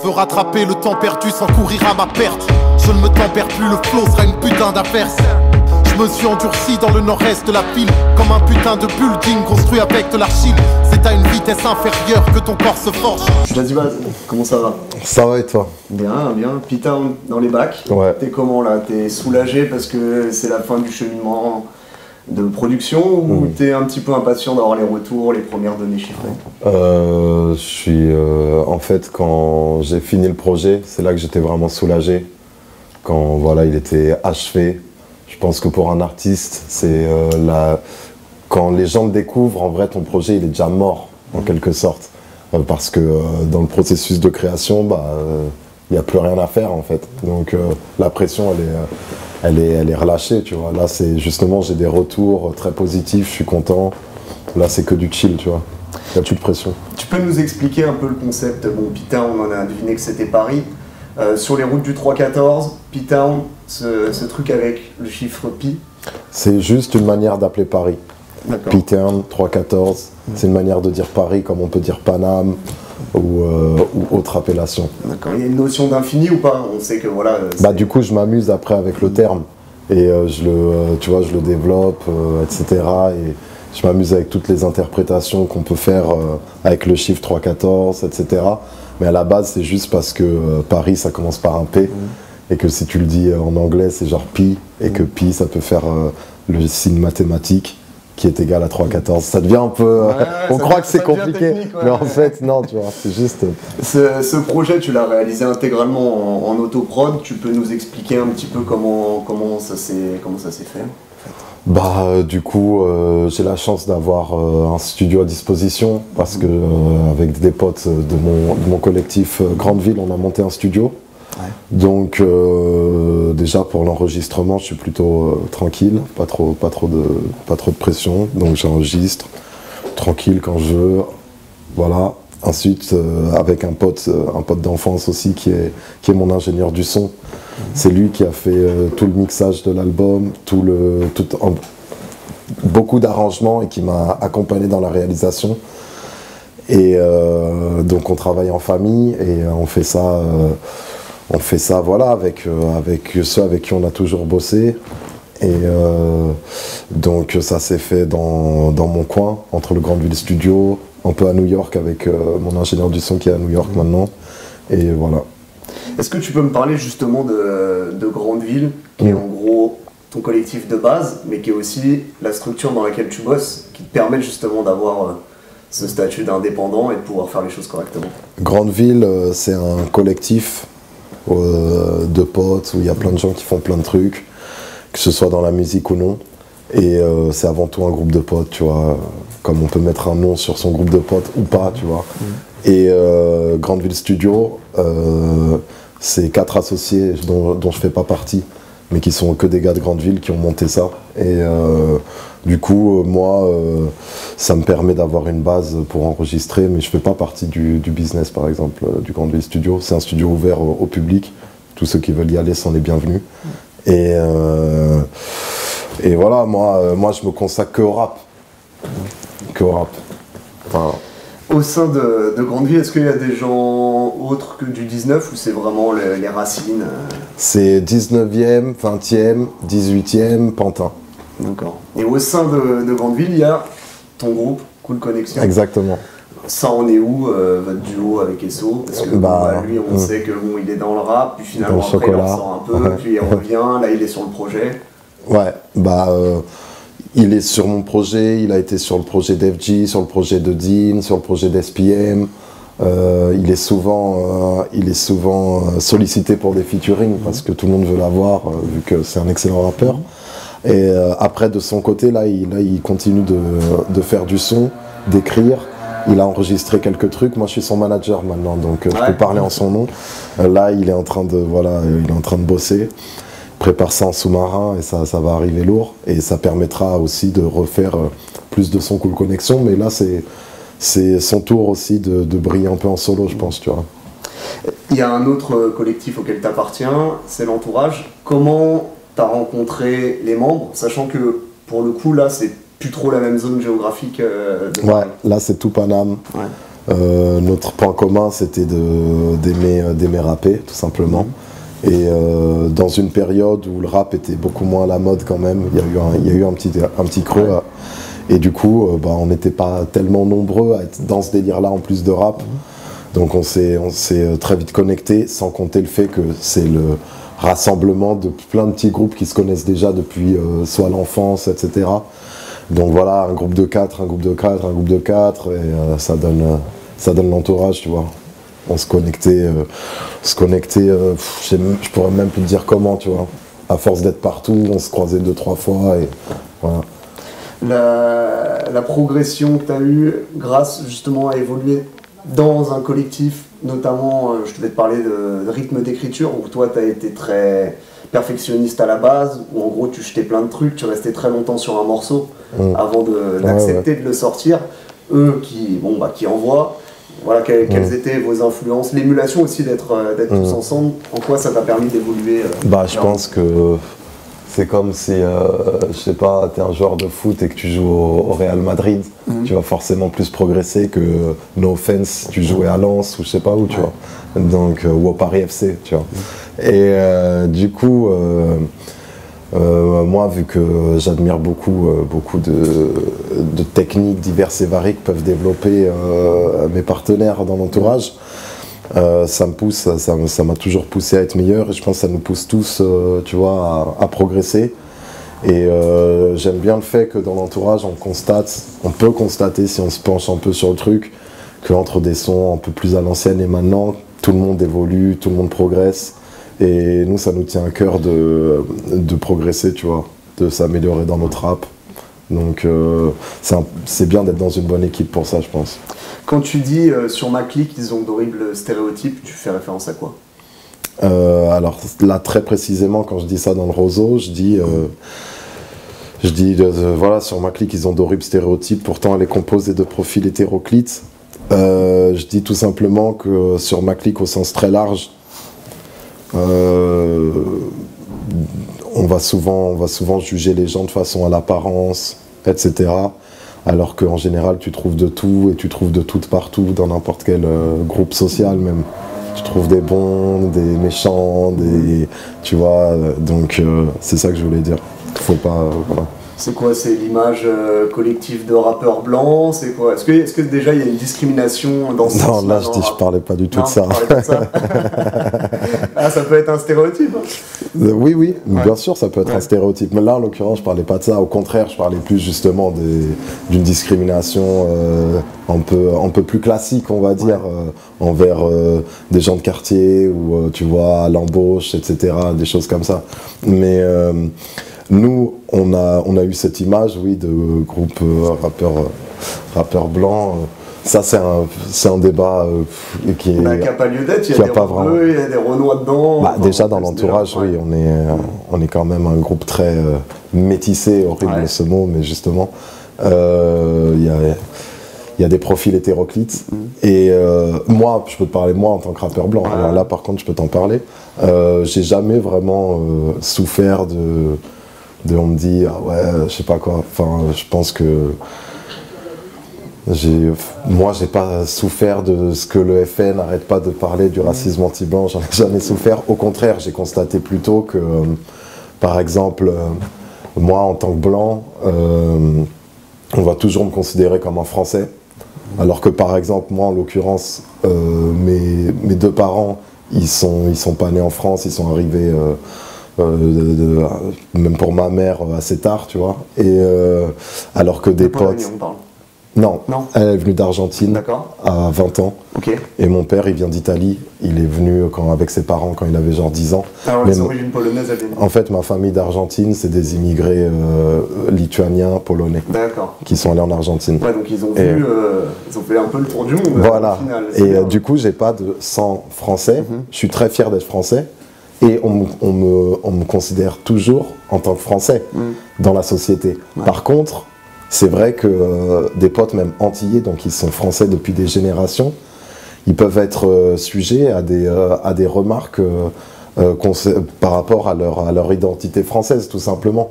veux rattraper le temps perdu sans courir à ma perte. Je ne me tempère plus, le flow sera une putain d'affaire. Je me suis endurci dans le nord-est de la ville, comme un putain de building construit avec de l'argile. C'est à une vitesse inférieure que ton corps se forge. Vas-y, comment ça va? Ça va et toi? Bien, bien. P-Town dans les bacs. Ouais. T'es comment là? T'es soulagé parce que c'est la fin du cheminement de production ou t'es un petit peu impatient d'avoir les retours, les premières données chiffrées? Je suis en fait, quand j'ai fini le projet, c'est là que j'étais vraiment soulagé. Quand voilà, il était achevé. Je pense que pour un artiste, c'est quand les gens le découvrent, en vrai, ton projet, il est déjà mort, en quelque sorte. Parce que dans le processus de création, il n'y a plus rien à faire, en fait. Donc la pression, elle est relâchée, tu vois. Là, c'est justement, j'ai des retours très positifs, je suis content. Là, c'est que du chill, tu vois. Il n'y a plus de pression. Tu peux nous expliquer un peu le concept? Bon, P-Town, on en a deviné que c'était Paris. Sur les routes du 314, P-Town, ce truc avec le chiffre Pi. C'est juste une manière d'appeler Paris. P-Town, 314, c'est une manière de dire Paris comme on peut dire Paname ou autre appellation. D'accord. Il y a une notion d'infini ou pas? On sait que voilà. Du coup, je m'amuse après avec le terme et je le développe, etc. Et je m'amuse avec toutes les interprétations qu'on peut faire avec le chiffre 314, etc. Mais à la base, c'est juste parce que Paris, ça commence par un P, et que si tu le dis en anglais, c'est genre pi, et que pi, ça peut faire le signe mathématique qui est égal à 3,14. Ça devient un peu... on croit que c'est compliqué, mais en fait, non, tu vois, c'est juste... Ce projet, tu l'as réalisé intégralement en autoprod. Tu peux nous expliquer un petit peu comment ça s'est fait? Du coup, j'ai la chance d'avoir un studio à disposition parce que avec des potes de mon collectif Grande Ville, on a monté un studio. Ouais. Donc déjà pour l'enregistrement, je suis plutôt tranquille, pas trop de pression. Donc j'enregistre tranquille quand je veux. Voilà. Ensuite, avec un pote d'enfance aussi qui est mon ingénieur du son. C'est lui qui a fait tout le mixage de l'album, beaucoup d'arrangements et qui m'a accompagné dans la réalisation. Et donc on travaille en famille et on fait ça voilà, avec ceux avec qui on a toujours bossé. Et donc ça s'est fait dans mon coin, entre le Grandville Studio, un peu à New York avec mon ingénieur du son qui est à New York maintenant. Et voilà. Est-ce que tu peux me parler justement de Grandville, qui est en gros ton collectif de base, mais qui est aussi la structure dans laquelle tu bosses, qui te permet justement d'avoir ce statut d'indépendant et de pouvoir faire les choses correctement? Grandville, c'est un collectif de potes où il y a plein de gens qui font plein de trucs, que ce soit dans la musique ou non. Et c'est avant tout un groupe de potes, tu vois, comme on peut mettre un nom sur son groupe de potes ou pas, tu vois. Et Grandville Studio, c'est 4 associés dont je fais pas partie, mais qui sont que des gars de Grandville qui ont monté ça. Et du coup, moi, ça me permet d'avoir une base pour enregistrer, mais je fais pas partie du business, par exemple, du Grandville Studio. C'est un studio ouvert au public. Tous ceux qui veulent y aller sont les bienvenus. Et voilà, moi, je me consacre que au rap. Que au rap. Enfin, au sein de Grandville, est-ce qu'il y a des gens autres que du 19 ou c'est vraiment les racines? C'est 19e, 20e, 18e, Pantin. D'accord. Et au sein de Grandville, il y a ton groupe, Cool Connection. Exactement. Ça en est où, votre duo avec Esso? Parce que lui, on sait que il est dans le rap, puis finalement après il en sort un peu, puis il revient, là il est sur le projet. Ouais, il est sur mon projet, il a été sur le projet d'FG, sur le projet de Dean, sur le projet d'SPM. Il est souvent sollicité pour des featuring parce que tout le monde veut l'avoir, vu que c'est un excellent rappeur. Et après, de son côté, là, il continue de faire du son, d'écrire. Il a enregistré quelques trucs. Moi, je suis son manager maintenant, donc je peux parler en son nom. Là, il est en train de bosser. Prépare ça en sous-marin et ça va arriver lourd. Et ça permettra aussi de refaire plus de son Cool Connection. Mais là, c'est son tour aussi de briller un peu en solo, je pense, tu vois. Il y a un autre collectif auquel tu appartiens, c'est l'Entourage. Comment tu as rencontré les membres, sachant que pour le coup, là, c'est plus trop la même zone géographique Ouais, là, c'est tout Paname. Ouais. Notre point commun, c'était d'aimer rapper, tout simplement. Et dans une période où le rap était beaucoup moins à la mode quand même, il y a eu un petit creux. Et du coup, on n'était pas tellement nombreux à être dans ce délire-là en plus de rap. Donc on s'est très vite connectés, sans compter le fait que c'est le rassemblement de plein de petits groupes qui se connaissent déjà depuis soit l'enfance, etc. Donc voilà, un groupe de 4, un groupe de 4, un groupe de 4, et ça donne l'entourage, tu vois. On se connectait, je pourrais même plus te dire comment, tu vois. À force d'être partout, on se croisait 2-3 fois, et voilà. La progression que tu as eue grâce justement à évoluer dans un collectif, notamment, je devais te parler de rythme d'écriture, où toi tu as été très perfectionniste à la base, où en gros tu jetais plein de trucs, tu restais très longtemps sur un morceau avant d'accepter de le sortir. Eux qui envoient, voilà, quelles étaient vos influences, l'émulation aussi d'être tous ensemble, en quoi ça t'a permis d'évoluer je pense que c'est comme si, je sais pas, t'es un joueur de foot et que tu joues au Real Madrid, tu vas forcément plus progresser que, no offense, tu jouais à Lens ou je sais pas où, tu vois. Donc, ou au Paris FC, tu vois. Et du coup, moi, vu que j'admire beaucoup de techniques diverses et variées que peuvent développer mes partenaires dans l'entourage, ça m'a toujours poussé à être meilleur, et je pense que ça nous pousse tous, tu vois, à progresser. Et j'aime bien le fait que dans l'entourage, on peut constater, si on se penche un peu sur le truc, qu'entre des sons un peu plus à l'ancienne et maintenant, tout le monde évolue, tout le monde progresse. Et nous, ça nous tient à cœur de progresser, tu vois, de s'améliorer dans notre rap. Donc c'est bien d'être dans une bonne équipe pour ça, je pense. Quand tu dis sur ma clique, ils ont d'horribles stéréotypes, tu fais référence à quoi? Alors là, très précisément, quand je dis ça dans le roseau, je dis voilà, sur ma clique, ils ont d'horribles stéréotypes, pourtant elle est composée de profils hétéroclites. Je dis tout simplement que sur ma clique, au sens très large, on va souvent juger les gens de façon à l'apparence, etc. Alors qu'en général, tu trouves de tout, et tu trouves de tout partout, dans n'importe quel groupe social même. Tu trouves des bons, des méchants, tu vois, donc c'est ça que je voulais dire. Faut pas, voilà. C'est quoi, c'est l'image collective de rappeurs blancs? C'est quoi? Est-ce que déjà il y a une discrimination dans ce sens? Non, là je parlais pas du tout de ça. Ah, ça peut être un stéréotype, hein. Oui, bien sûr, ça peut être un stéréotype. Mais là, en l'occurrence, je parlais pas de ça. Au contraire, je parlais plus justement d'une discrimination un peu plus classique, on va dire, envers des gens de quartier ou, tu vois, à l'embauche, etc., des choses comme ça. Mais nous, on a eu cette image, oui, de groupe rappeurs blancs. Ça, c'est un débat qui n'a pas lieu d'être. Il y a des Rebeux, il y a des Renois dedans. Déjà, dans l'entourage, oui, on est quand même un groupe très métissé, horrible ce mot, mais justement, il y a des profils hétéroclites. Et moi, je peux te parler, moi, en tant que rappeur blanc. Alors là, par contre, je peux t'en parler. J'ai jamais vraiment souffert on me dit, ah ouais, je sais pas quoi. Enfin, je pense que moi, j'ai pas souffert de ce que le FN n'arrête pas de parler du racisme anti-blanc. J'en ai jamais souffert. Au contraire, j'ai constaté plutôt que, par exemple, moi, en tant que blanc, on va toujours me considérer comme un Français. Alors que, par exemple, moi, en l'occurrence, mes deux parents, ils sont pas nés en France, ils sont arrivés... même pour ma mère assez tard, tu vois, et alors que des potes... Non, elle est venue d'Argentine à 20 ans. Et mon père, il vient d'Italie. Il est venu avec ses parents quand il avait genre 10 ans. Alors, les origines polonaises, en fait, ma famille d'Argentine, c'est des immigrés lituaniens, polonais, qui sont allés en Argentine. Ouais, donc ils ont fait un peu le tour du monde. Voilà. Au final, et du coup, j'ai pas de sang français. Je suis très fier d'être français. Et on me considère toujours en tant que Français dans la société. Par contre, c'est vrai que des potes même antillais, donc ils sont français depuis des générations, ils peuvent être sujets à des remarques par rapport à leur identité française, tout simplement.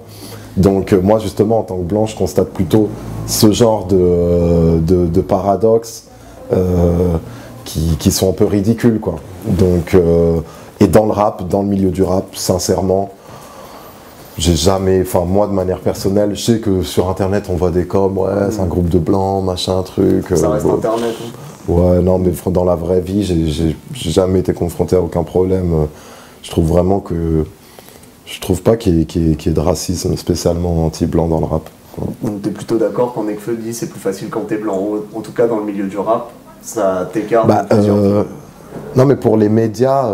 Donc moi, justement, en tant que blanc, je constate plutôt ce genre de paradoxe qui sont un peu ridicules, quoi. Donc, et dans le rap, dans le milieu du rap, sincèrement, j'ai jamais, enfin moi de manière personnelle, je sais que sur internet on voit des coms, ouais c'est un groupe de blancs, machin, truc. Ça reste internet. Hein. Ouais, non, mais dans la vraie vie, j'ai jamais été confronté à aucun problème. Je trouve vraiment que, je trouve pas qu'il y ait de racisme spécialement anti-blanc dans le rap. Donc t'es plutôt d'accord quand Nekfeu dit c'est plus facile quand t'es blanc, en tout cas dans le milieu du rap, ça t'écarte. Non mais pour les médias,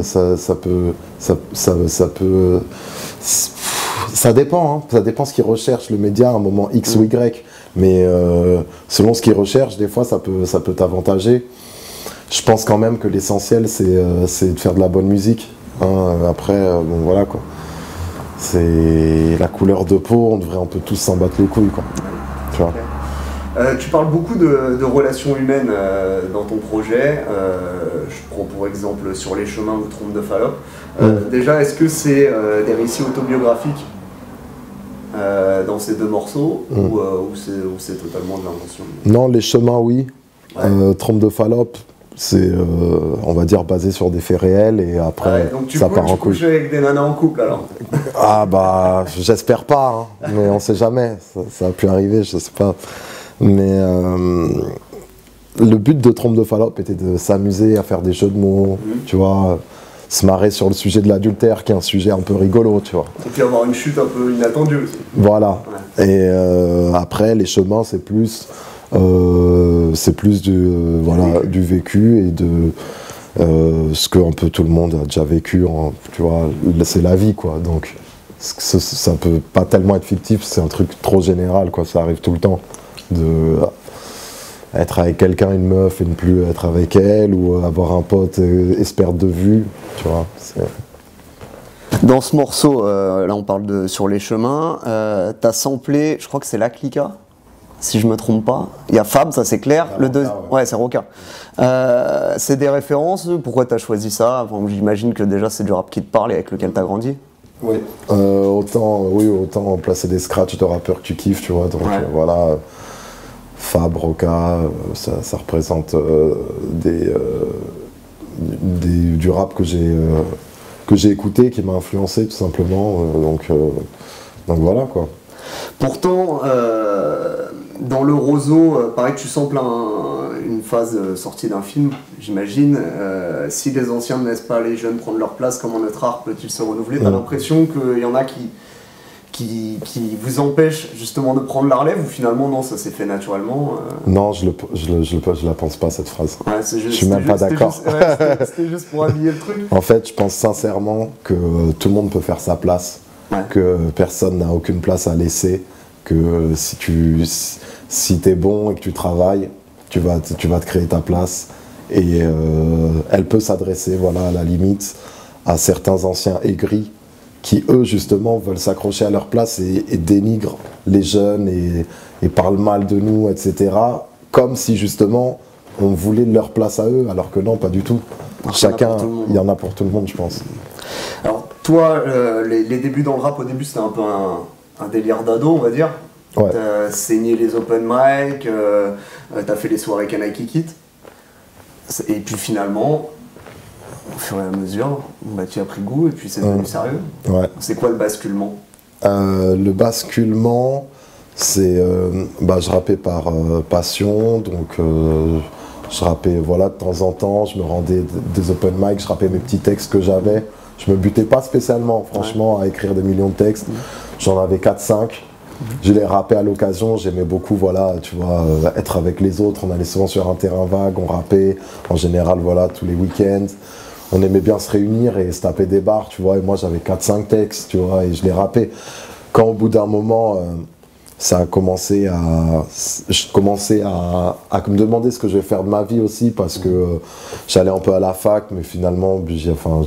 ça peut, ça dépend, hein. Ça dépend ce qu'ils recherchent le média à un moment X ou Y, mais selon ce qu'ils recherchent, des fois ça peut t'avantager. Je pense quand même que l'essentiel c'est de faire de la bonne musique. Hein. Après, bon voilà quoi. C'est la couleur de peau, on devrait un peu tous s'en battre les couilles, quoi. Tu vois. Tu parles beaucoup de relations humaines dans ton projet. Je prends pour exemple Sur les chemins de Trompe de Fallope. Déjà, est-ce que c'est des récits autobiographiques dans ces deux morceaux ou c'est totalement de l'invention? Non, Les chemins, oui. Ouais. Trompe de Fallope, c'est, on va dire, basé sur des faits réels et après, donc ça part en couille. Tu couches avec des nanas en couple alors? Ah bah, j'espère pas, hein, mais on sait jamais. Ça a pu arriver, je sais pas. Mais le but de Trompe de Fallope était de s'amuser à faire des jeux de mots, tu vois, se marrer sur le sujet de l'adultère, qui est un sujet un peu rigolo, tu vois. Et puis avoir une chute un peu inattendue aussi. Voilà. Ouais. Et après, les chemins, c'est plus du vécu et de ce que un peu tout le monde a déjà vécu, hein, tu vois, c'est la vie, quoi. Donc, ça peut pas tellement être fictif, c'est un truc trop général, quoi, ça arrive tout le temps. De être avec quelqu'un, une meuf, et ne plus être avec elle, ou avoir un pote et se perdre de vue, tu vois. Dans ce morceau, là on parle de Sur les chemins, t'as samplé, je crois que c'est La Clica, si je me trompe pas. Il y a Fab, ça c'est clair. Le deux, ouais, c'est Roca. C'est des références, pourquoi t'as choisi ça? Enfin, j'imagine que déjà c'est du rap qui te parle et avec lequel t'as grandi. Oui. Autant placer des scratchs de rappeurs que tu kiffes, tu vois. Donc voilà. Fab, Roca, ça représente du rap que j'ai écouté, qui m'a influencé tout simplement. Donc voilà quoi. Pourtant, dans le Roseau, pareil que tu samples une phase sortie d'un film, j'imagine. Si les anciens ne laissent pas les jeunes prendre leur place, comment notre art peut-il se renouveler? T'as l'impression qu'il y en a qui vous empêche justement de prendre la relève, ou finalement non, ça s'est fait naturellement? Non, je la pense pas, cette phrase. Ouais, je suis même pas d'accord. C'était juste pour habiller le truc. En fait, je pense sincèrement que tout le monde peut faire sa place, que personne n'a aucune place à laisser, que si t'es bon et que tu travailles, tu vas te créer ta place, et elle peut s'adresser, voilà, à la limite, à certains anciens aigris qui, eux, justement, veulent s'accrocher à leur place et dénigrent les jeunes et parlent mal de nous, etc. Comme si, justement, on voulait leur place à eux, alors que non, pas du tout. Chacun, il y en a pour tout le monde, je pense. Alors, toi, les débuts dans le rap, au début, c'était un peu un délire d'ado, on va dire. Ouais. T'as saigné les open mic, t'as fait les soirées Canaille Kikit. Et puis finalement, au fur et à mesure, tu as pris goût et puis c'est devenu sérieux. Ouais. C'est quoi le basculement? Le basculement, c'est... je rappais par passion, donc je rappais voilà, de temps en temps, je me rendais des open mic, je rappais mes petits textes que j'avais. Je me butais pas spécialement, franchement, à écrire des millions de textes. J'en avais 4-5. Je les rappais à l'occasion, j'aimais beaucoup, voilà, tu vois, être avec les autres. On allait souvent sur un terrain vague, on rappait, en général, voilà, tous les week-ends. On aimait bien se réunir et se taper des barres, tu vois, et moi j'avais 4-5 textes, tu vois, et je les rappais. Quand au bout d'un moment, ça a commencé je commençais à me demander ce que je vais faire de ma vie aussi, parce que j'allais un peu à la fac, mais finalement,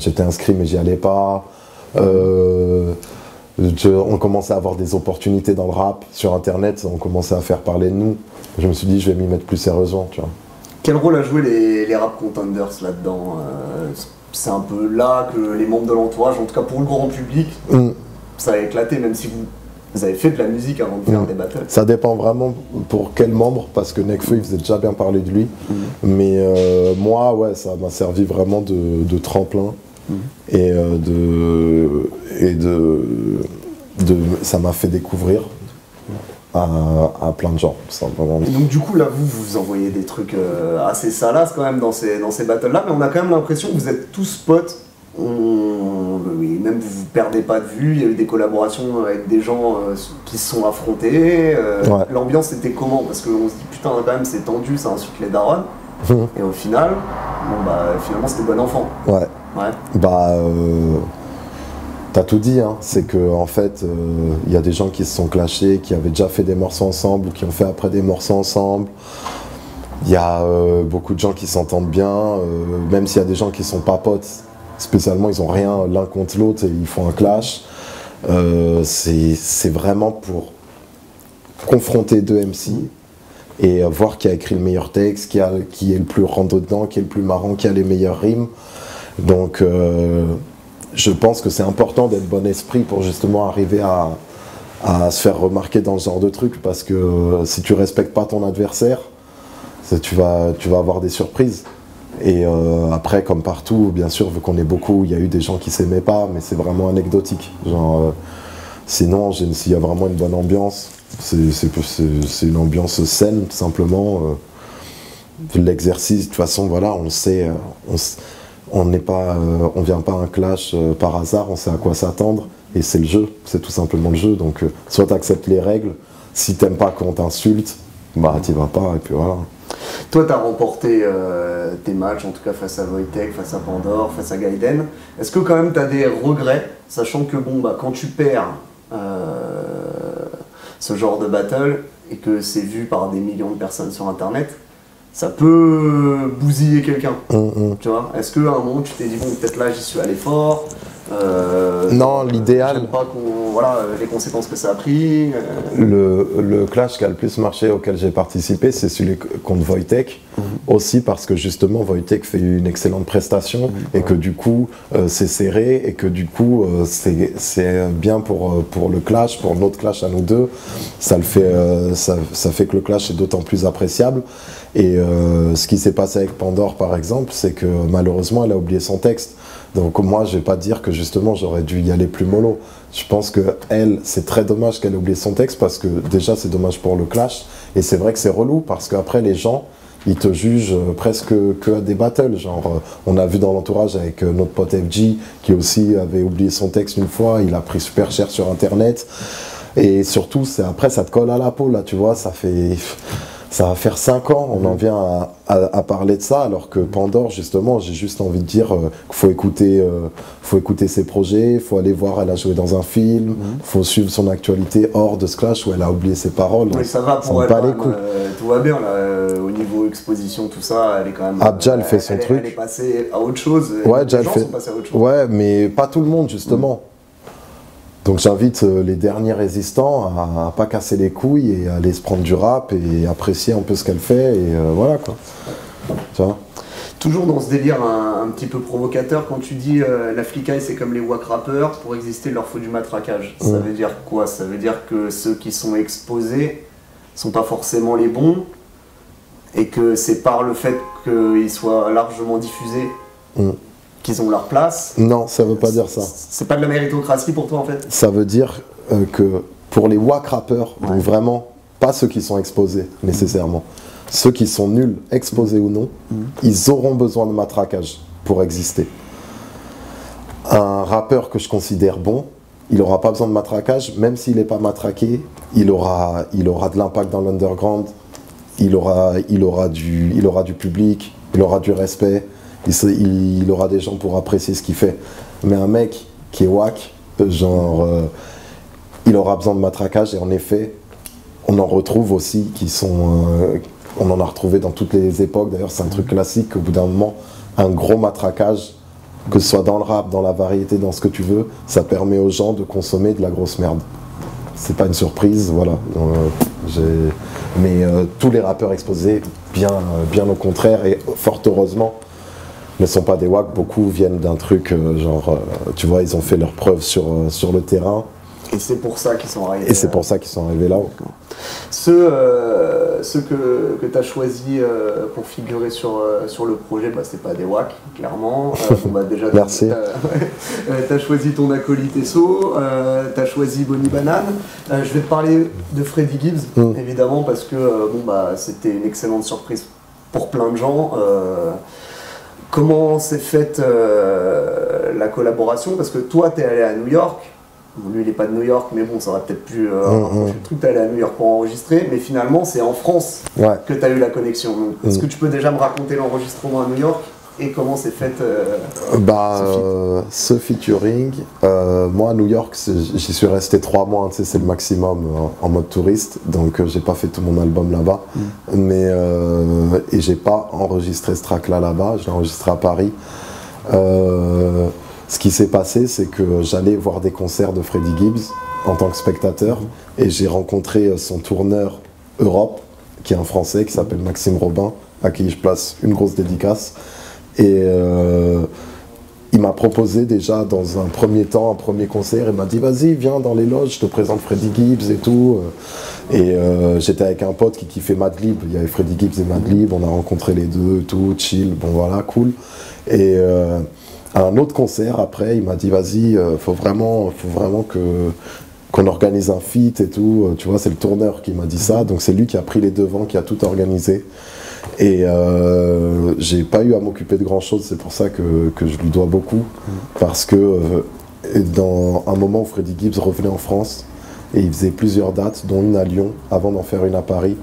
j'étais inscrit, mais j'y allais pas. On commençait à avoir des opportunités dans le rap, sur internet, on commençait à faire parler de nous. Je me suis dit, je vais m'y mettre plus sérieusement, tu vois. Quel rôle a joué les rap contenders là-dedans? C'est un peu là que les membres de l'entourage, en tout cas pour le grand public, ça a éclaté, même si vous Vous avez fait de la musique avant de faire des battles? Ça dépend vraiment pour quel membre, parce que Nekfeu, il faisait déjà bien parler de lui. Mais moi, ouais, ça m'a servi vraiment de tremplin. Et, ça m'a fait découvrir à plein de gens. Simplement. Et donc du coup, là, vous envoyez des trucs assez salaces quand même dans ces battles-là, mais on a quand même l'impression que vous êtes tous potes. Oui, même vous perdez pas de vue, il y a eu des collaborations avec des gens qui se sont affrontés. Ouais. L'ambiance était comment? Parce qu'on se dit putain quand même c'est tendu, ça insulte les darons. Et au final, finalement c'était bon enfant. Ouais. Bah t'as tout dit, hein. C'est que en fait il y a des gens qui se sont clashés, qui avaient déjà fait des morceaux ensemble ou qui ont fait après des morceaux ensemble. Il y a beaucoup de gens qui s'entendent bien, même s'il y a des gens qui sont pas potes. Spécialement, ils n'ont rien l'un contre l'autre et ils font un clash. C'est vraiment pour confronter deux MC et voir qui a écrit le meilleur texte, qui est le plus rentre-dedans, qui est le plus marrant, qui a les meilleures rimes. Donc, je pense que c'est important d'être bon esprit pour justement arriver à se faire remarquer dans ce genre de truc, parce que si tu respectes pas ton adversaire, tu vas avoir des surprises. Et après, comme partout, bien sûr, vu qu'on est beaucoup, il y a eu des gens qui s'aimaient pas, mais c'est vraiment anecdotique. Genre, sinon, s'il y a vraiment une bonne ambiance, c'est une ambiance saine, tout simplement. L'exercice, de toute façon, voilà, on sait, on vient pas à un clash par hasard, on sait à quoi s'attendre, et c'est le jeu, c'est tout simplement le jeu. Donc, soit tu acceptes les règles, si t'aimes pas qu'on t'insulte, bah t'y vas pas, et puis voilà. Toi, tu as remporté tes matchs, en tout cas face à Wojtek, face à Pandore, face à Gaiden. Est-ce que quand même tu as des regrets, sachant que quand tu perds ce genre de battle et que c'est vu par des millions de personnes sur Internet, ça peut bousiller quelqu'un. Tu vois? Est-ce qu'à un moment tu t'es dit, bon, peut-être là j'y suis allé fort, non, l'idéal. J'aime pas les conséquences que ça a pris. Le clash qui a le plus marché auquel j'ai participé, c'est celui contre Wojtek. Aussi parce que justement Wojtek fait une excellente prestation et que du coup c'est serré et que du coup c'est bien pour le clash, pour notre clash à nous deux. Ça fait que le clash est d'autant plus appréciable. Et ce qui s'est passé avec Pandore par exemple, c'est que malheureusement elle a oublié son texte. Donc moi je vais pas dire que justement j'aurais dû y aller plus mollo. Je pense que c'est très dommage qu'elle ait oublié son texte, parce que déjà c'est dommage pour le clash, et c'est vrai que c'est relou parce qu'après les gens ils te jugent presque que à des battles. Genre on a vu dans l'entourage avec notre pote FG qui aussi avait oublié son texte une fois, il a pris super cher sur internet, et surtout après ça te colle à la peau là, tu vois, ça va faire 5 ans, on en vient à parler de ça, alors que Pandore, justement, j'ai juste envie de dire qu'il faut écouter ses projets, il faut aller voir, elle a joué dans un film, il faut suivre son actualité hors de ce clash où elle a oublié ses paroles. Oui, ça va pour elle, tout va bien, là, au niveau exposition, tout ça, elle est quand même... Abja, elle fait son truc. Elle est passée à autre chose, ouais, les gens sont passés à autre chose. Ouais, mais pas tout le monde, justement. Donc j'invite les derniers résistants à pas casser les couilles et à aller se prendre du rap et apprécier un peu ce qu'elle fait, et voilà quoi. Tu vois ? Toujours dans ce délire un petit peu provocateur, quand tu dis la flicaille c'est comme les wack rappeurs, pour exister il leur faut du matraquage. Ça veut dire quoi? Ça veut dire que ceux qui sont exposés sont pas forcément les bons, et que c'est par le fait qu'ils soient largement diffusés qu'ils ont leur place. Non, ça veut pas dire ça. C'est pas de la méritocratie pour toi en fait? Ça veut dire que pour les wack rappeurs, donc vraiment pas ceux qui sont exposés nécessairement, ceux qui sont nuls, exposés ou non, ils auront besoin de matraquage pour exister. Un rappeur que je considère bon, il n'aura pas besoin de matraquage, même s'il n'est pas matraqué, il aura de l'impact dans l'underground, il aura du public, il aura du respect, il aura des gens pour apprécier ce qu'il fait. Mais un mec qui est wack, genre, il aura besoin de matraquage, et en effet, on en retrouve aussi qui sont... on en a retrouvé dans toutes les époques, d'ailleurs c'est un truc classique, au bout d'un moment, un gros matraquage, que ce soit dans le rap, dans la variété, dans ce que tu veux, ça permet aux gens de consommer de la grosse merde. C'est pas une surprise, voilà. Mais tous les rappeurs exposés, bien au contraire, et fort heureusement, ne sont pas des wack. Beaucoup viennent d'un truc, genre, tu vois, ils ont fait leurs preuves sur le terrain, Et c'est pour ça qu'ils sont arrivés. Et c'est pour ça qu'ils sont arrivés là-haut. Ceux que tu as choisi pour figurer sur le projet, bah, c'est pas des WAC, clairement. Bon, bah, déjà, Merci. Tu as choisi ton acolyte Esso, tu as choisi Bonnie Banane. Je vais te parler de Freddie Gibbs, évidemment, parce que bon, bah, c'était une excellente surprise pour plein de gens. Comment s'est faite la collaboration? Parce que toi, tu es allé à New York. Bon, lui, il n'est pas de New York, mais bon, ça aurait peut-être pu rapprocher le truc. Tu es allé à New York pour enregistrer, mais finalement, c'est en France que tu as eu la connexion. Est-ce que tu peux déjà me raconter l'enregistrement à New York et comment s'est faite ce featuring? Moi, à New York, j'y suis resté 3 mois, tu sais, c'est le maximum en mode touriste, donc j'ai pas fait tout mon album là-bas, mais et j'ai pas enregistré ce track là-bas, je l'ai enregistré à Paris. Ce qui s'est passé, c'est que j'allais voir des concerts de Freddie Gibbs en tant que spectateur, et j'ai rencontré son tourneur Europe, qui est un Français, qui s'appelle Maxime Robin, à qui je place une grosse dédicace. Et il m'a proposé déjà dans un premier temps, un premier concert, il m'a dit vas-y viens dans les loges, je te présente Freddie Gibbs et tout. Et j'étais avec un pote qui kiffait Madlib, il y avait Freddie Gibbs et Madlib, on a rencontré les deux, tout, chill, bon voilà, cool. Et à un autre concert après, il m'a dit vas-y, faut vraiment qu'on organise un feat et tout, tu vois, c'est le tourneur qui m'a dit ça, donc c'est lui qui a pris les devants, qui a tout organisé. Et j'ai pas eu à m'occuper de grand chose, c'est pour ça que je lui dois beaucoup, parce que dans un moment où Freddie Gibbs revenait en France et il faisait plusieurs dates, dont une à Lyon, avant d'en faire une à Paris,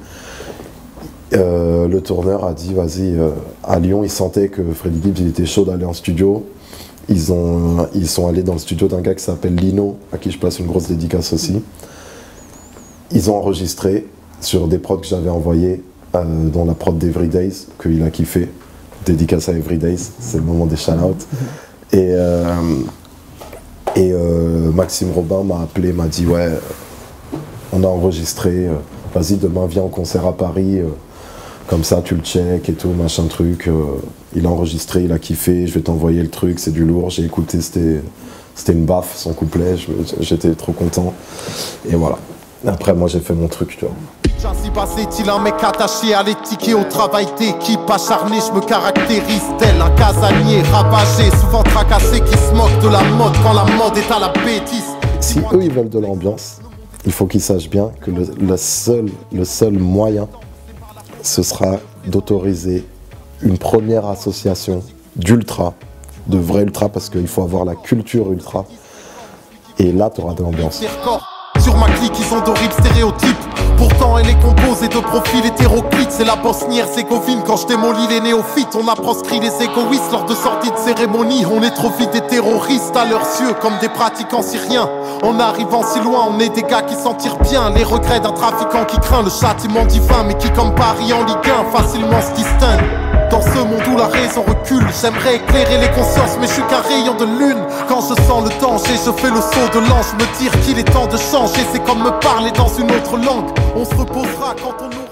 le tourneur a dit vas-y, à Lyon il sentait que Freddie Gibbs il était chaud d'aller en studio. Ils sont allés dans le studio d'un gars qui s'appelle Lino, à qui je place une grosse dédicace aussi. Ils ont enregistré sur des prods que j'avais envoyés, dont la prod d'Everydays, qu'il a kiffé. Dédicace à Everydays, c'est le moment des shout-outs. Et Maxime Robin m'a appelé, m'a dit ouais, on a enregistré, vas-y demain viens au concert à Paris, comme ça tu le check et tout, machin truc. Il a enregistré, il a kiffé, je vais t'envoyer le truc, c'est du lourd, j'ai écouté, c'était une baffe son couplet, j'étais trop content. Et voilà. Après moi j'ai fait mon truc, tu vois. Janziba, est-il un mec attaché à l'éthique et au travail d'équipe? Acharné, je me caractérise tel un casanier ravagé, souvent tracassé, qui se moque de la mode quand la mode est à la bêtise. Si eux ils veulent de l'ambiance, il faut qu'ils sachent bien que le seul moyen, ce sera d'autoriser une première association d'ultra, de vrai ultra, parce qu'il faut avoir la culture ultra, et là tu auras de l'ambiance. Sur ma clique, ils ont d'horribles stéréotypes. Pourtant, elle est composée de profils hétéroclites. C'est la bosnière ségovine quand je démolis les néophytes. On a proscrit les égoïstes lors de sorties de cérémonie. On est trop vite des terroristes à leurs yeux, comme des pratiquants syriens. En arrivant si loin, on est des gars qui s'en tirent bien. Les regrets d'un trafiquant qui craint le châtiment divin, mais qui, comme Paris en Ligue 1, facilement se distingue. Dans ce monde où la raison recule, j'aimerais éclairer les consciences, mais je suis qu'un rayon de lune. Quand je sens le danger, je fais le saut de l'ange. Me dire qu'il est temps de changer, c'est comme me parler dans une autre langue. On se reposera quand on aura